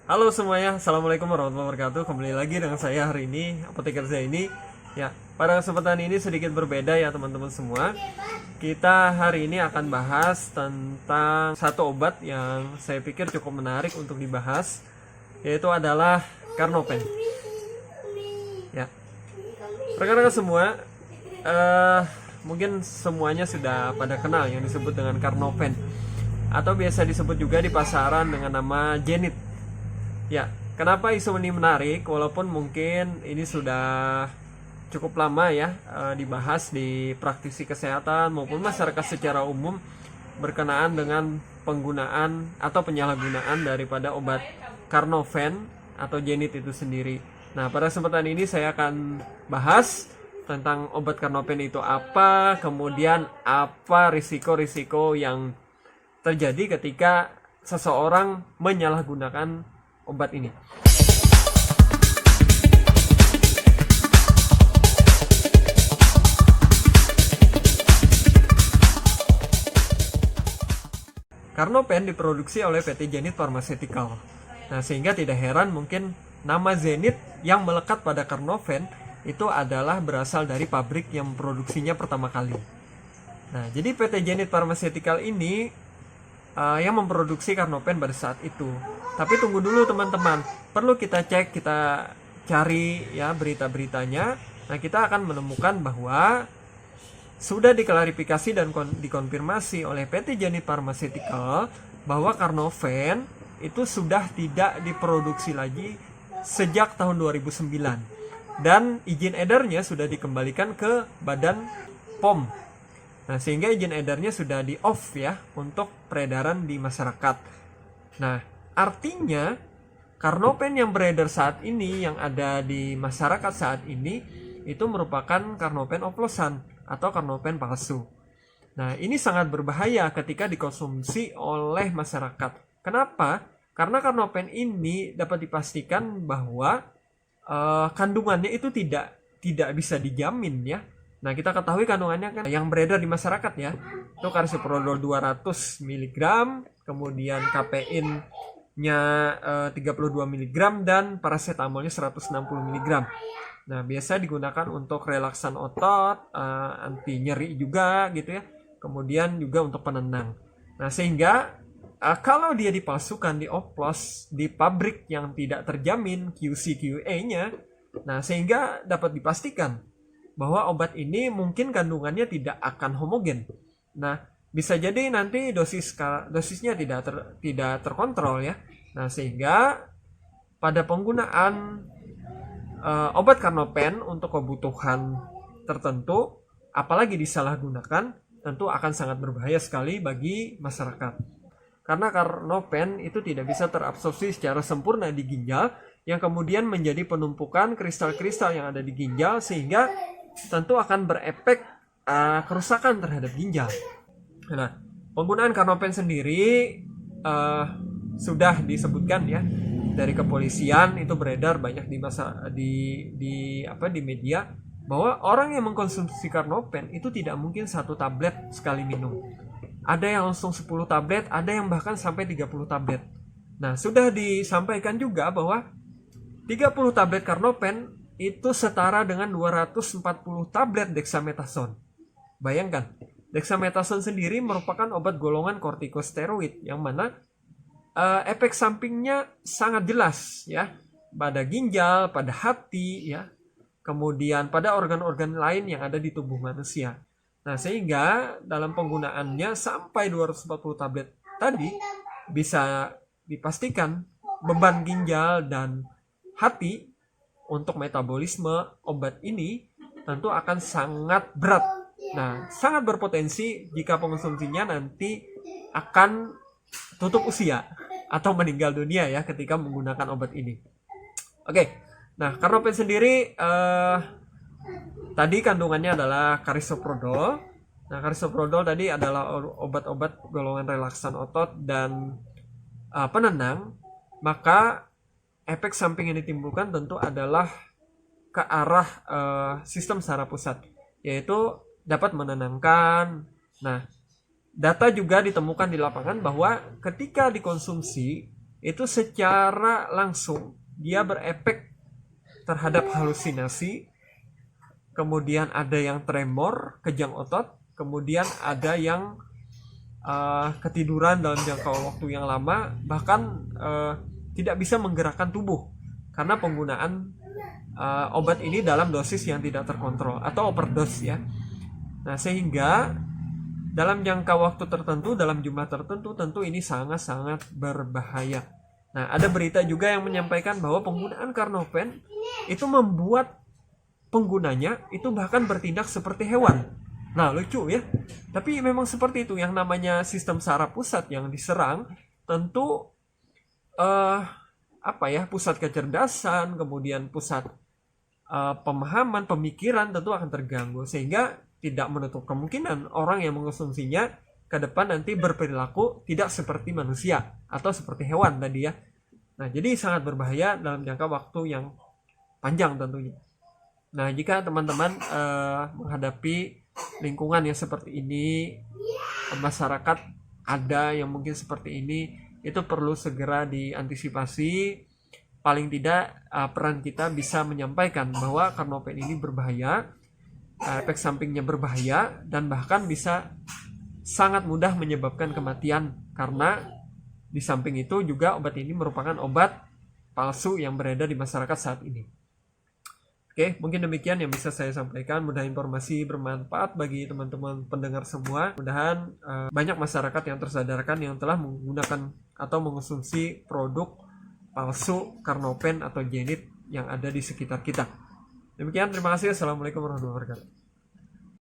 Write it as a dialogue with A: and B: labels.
A: Halo semuanya, Assalamualaikum warahmatullahi wabarakatuh. Kembali lagi dengan saya hari ini, Apoteker Zaini. Ya, pada kesempatan ini sedikit berbeda ya teman-teman semua. Kita hari ini akan bahas tentang satu obat yang saya pikir cukup menarik untuk dibahas, yaitu adalah Carnopen. Ya, rekan-rekan semua, mungkin semuanya sudah pada kenal yang disebut dengan Carnopen, atau biasa disebut juga di pasaran dengan nama Genit. Ya, kenapa isu ini menarik? Walaupun mungkin ini sudah cukup lama ya dibahas di praktisi kesehatan maupun masyarakat secara umum berkenaan dengan penggunaan atau penyalahgunaan daripada obat Carnopen atau Genit itu sendiri. Nah, pada kesempatan ini saya akan bahas tentang obat Carnopen itu apa, kemudian apa risiko-risiko yang terjadi ketika seseorang menyalahgunakan obat ini. Carnopen diproduksi oleh PT Zenith Pharmaceutical. Nah, sehingga tidak heran mungkin nama Zenith yang melekat pada Carnopen itu adalah berasal dari pabrik yang memproduksinya pertama kali. Nah, jadi PT Zenith Pharmaceutical ini yang memproduksi Carnopen pada saat itu. Tapi tunggu dulu teman-teman, perlu kita cek, kita cari ya berita-beritanya. Nah, kita akan menemukan bahwa sudah diklarifikasi dan dikonfirmasi oleh PT Zenith Pharmaceutical bahwa Carnopen itu sudah tidak diproduksi lagi sejak tahun 2009 dan izin edarnya sudah dikembalikan ke Badan POM. Nah, sehingga izin edarnya sudah di off ya untuk peredaran di masyarakat. Nah, artinya Carnopen yang beredar saat ini, yang ada di masyarakat saat ini, itu merupakan Carnopen oplosan atau Carnopen palsu. Nah, ini sangat berbahaya ketika dikonsumsi oleh masyarakat. Kenapa? Karena Carnopen ini dapat dipastikan bahwa kandungannya itu tidak bisa dijamin ya. Nah, kita ketahui kandungannya kan yang beredar di masyarakat ya, itu karsiprodol 200 mg, kemudian kafeinnya 32 mg, dan paracetamolnya 160 mg. Nah, biasa digunakan untuk relaksan otot, anti nyeri juga gitu ya, kemudian juga untuk penenang. Nah, sehingga kalau dia dipalsukan, dioplos di pabrik yang tidak terjamin QC/QA-nya, nah sehingga dapat dipastikan bahwa obat ini mungkin kandungannya tidak akan homogen. Nah, bisa jadi nanti dosisnya tidak terkontrol ya. Nah, sehingga pada penggunaan obat Carnopen untuk kebutuhan tertentu, apalagi disalahgunakan, tentu akan sangat berbahaya sekali bagi masyarakat. Karena Carnopen itu tidak bisa terabsorpsi secara sempurna di ginjal, yang kemudian menjadi penumpukan kristal-kristal yang ada di ginjal, sehingga tentu akan berefek kerusakan terhadap ginjal. Nah, penggunaan Carnopen sendiri sudah disebutkan ya dari kepolisian, itu beredar banyak di media bahwa orang yang mengkonsumsi Carnopen itu tidak mungkin 1 tablet sekali minum. Ada yang langsung 10 tablet, ada yang bahkan sampai 30 tablet. Nah, sudah disampaikan juga bahwa 30 tablet Carnopen itu setara dengan 240 tablet dexamethasone. Bayangkan, dexamethasone sendiri merupakan obat golongan kortikosteroid yang mana efek sampingnya sangat jelas ya pada ginjal, pada hati ya, kemudian pada organ-organ lain yang ada di tubuh manusia. Nah, sehingga dalam penggunaannya sampai 240 tablet tadi bisa dipastikan beban ginjal dan hati untuk metabolisme obat ini tentu akan sangat berat. Nah, sangat berpotensi jika pengonsumsinya nanti akan tutup usia atau meninggal dunia ya ketika menggunakan obat ini. Oke, nah Carnopen sendiri tadi kandungannya adalah karisoprodol. Nah, karisoprodol tadi adalah obat-obat golongan relaksan otot dan penenang. Maka efek samping yang ditimbulkan tentu adalah ke arah sistem saraf pusat, yaitu dapat menenangkan. Nah, data juga ditemukan di lapangan bahwa ketika dikonsumsi itu secara langsung dia berefek terhadap halusinasi, kemudian ada yang tremor, kejang otot, kemudian ada yang ketiduran dalam jangka waktu yang lama, bahkan tidak bisa menggerakkan tubuh karena penggunaan obat ini dalam dosis yang tidak terkontrol atau overdose ya. Nah, sehingga dalam jangka waktu tertentu, dalam jumlah tertentu, tentu ini sangat-sangat berbahaya. Nah, ada berita juga yang menyampaikan bahwa penggunaan Carnopen itu membuat penggunanya itu bahkan bertindak seperti hewan. Nah, lucu ya. Tapi memang seperti itu, yang namanya sistem saraf pusat yang diserang, tentu pusat kecerdasan, kemudian pusat pemahaman, pemikiran tentu akan terganggu, sehingga tidak menutup kemungkinan orang yang mengonsumsinya ke depan nanti berperilaku tidak seperti manusia atau seperti hewan tadi ya. Nah, jadi sangat berbahaya dalam jangka waktu yang panjang tentunya. Nah, jika teman-teman menghadapi lingkungan yang seperti ini, masyarakat ada yang mungkin seperti ini, itu perlu segera diantisipasi. Paling tidak peran kita bisa menyampaikan bahwa Carnopen ini berbahaya, efek sampingnya berbahaya, dan bahkan bisa sangat mudah menyebabkan kematian, karena di samping itu juga obat ini merupakan obat palsu yang beredar di masyarakat saat ini. Oke, mungkin demikian yang bisa saya sampaikan. Mudah informasi bermanfaat bagi teman-teman pendengar semua. Mudahan banyak masyarakat yang tersadarkan yang telah menggunakan atau mengonsumsi produk palsu Carnopen atau Genit yang ada di sekitar kita. Demikian, terima kasih. Assalamualaikum warahmatullahi wabarakatuh.